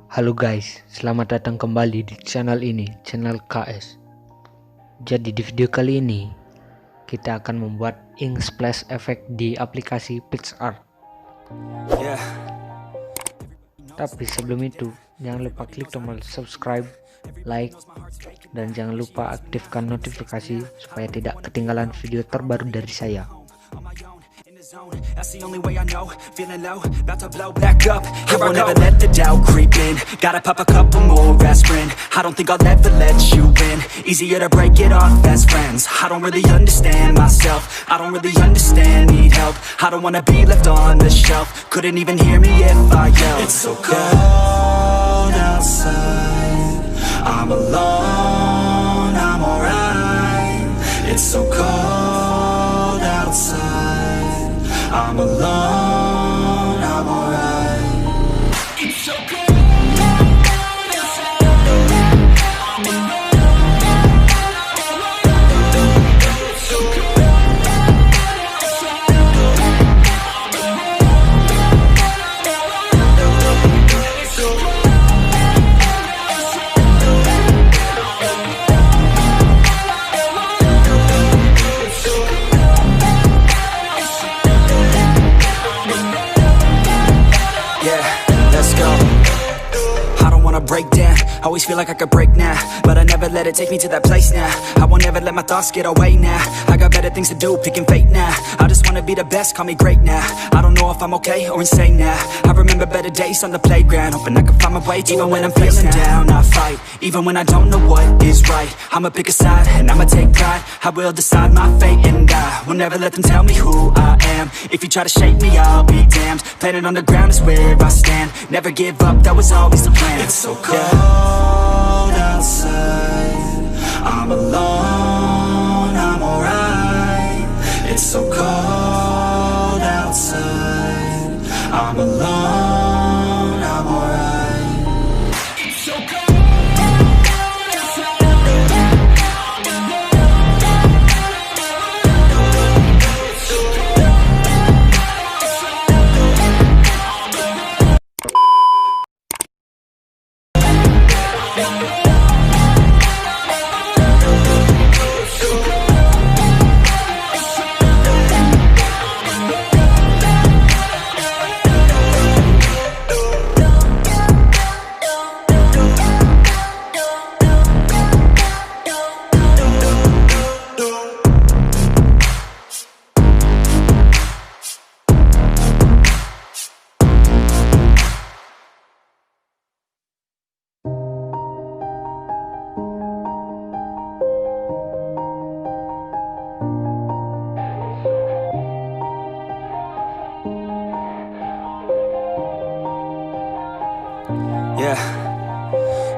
Halo guys, selamat datang kembali di channel ini, channel KS. Jadi di video kali ini kita akan membuat ink splash effect di aplikasi PicsArt. Tapi sebelum itu, jangan lupa klik tombol subscribe, like, dan jangan lupa aktifkan notifikasi supaya tidak ketinggalan video terbaru dari saya. That's the only way I know, feeling low, about to blow back up. Here I won't ever let the doubt creep in. Gotta pop a couple more aspirin. I don't think I'll ever let you in. Easier to break it off best friends. I don't really understand myself, I don't really understand, need help. I don't wanna be left on the shelf. Couldn't even hear me if I yelled. It's so cold outside, I'm alone, I'm alright. It's so cold outside, I'm alone, I'm alright. It's so cold outside, I'm alone, it's so cold outside, I'm break down, always feel like I could break now, but I never let it take me to that place now. I won't ever let my thoughts get away now. I got better things to do, picking fate now. I just wanna be the best, call me great now. I don't know if I'm okay or insane now. I remember better days on the playground, hoping I can find my way. Even when I'm feeling down, I fight. Even when I don't know what is right, I'ma pick a side and I'ma take pride. I will decide my fate and I will never let them tell me who I am. If you try to shake me, I'll be damned. Planet on the ground is where I stand. Never give up, that was always the plan. It's so cold outside, I'm alone, I'm alright. It's so cold outside, I'm alone, I'm alright. It's so cold. Yeah,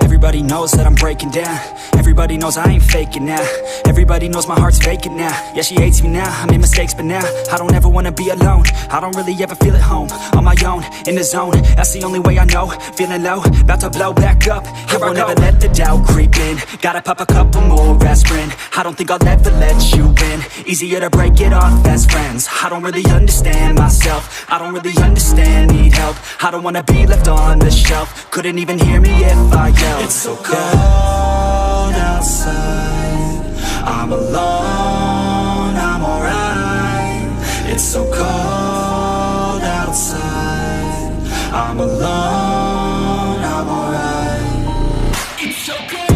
everybody knows that I'm breaking down. Everybody knows I ain't faking now. Everybody knows my heart's vacant now. Yeah, she hates me now, I made mistakes but now I don't ever wanna be alone. I don't really ever feel at home. On my own, in the zone, that's the only way I know. Feeling low, about to blow back up. Here I won't ever let the doubt creep in. Gotta pop a couple more aspirin. I don't think I'll ever let you in. Easier to break it off best friends. I don't really understand myself, I don't really understand, need help. I don't wanna be left on the shelf. Couldn't even hear me if I yelled. It's so cold outside, I'm alone, I'm alright. It's so cold outside, I'm alone, I'm alright. It's so cold.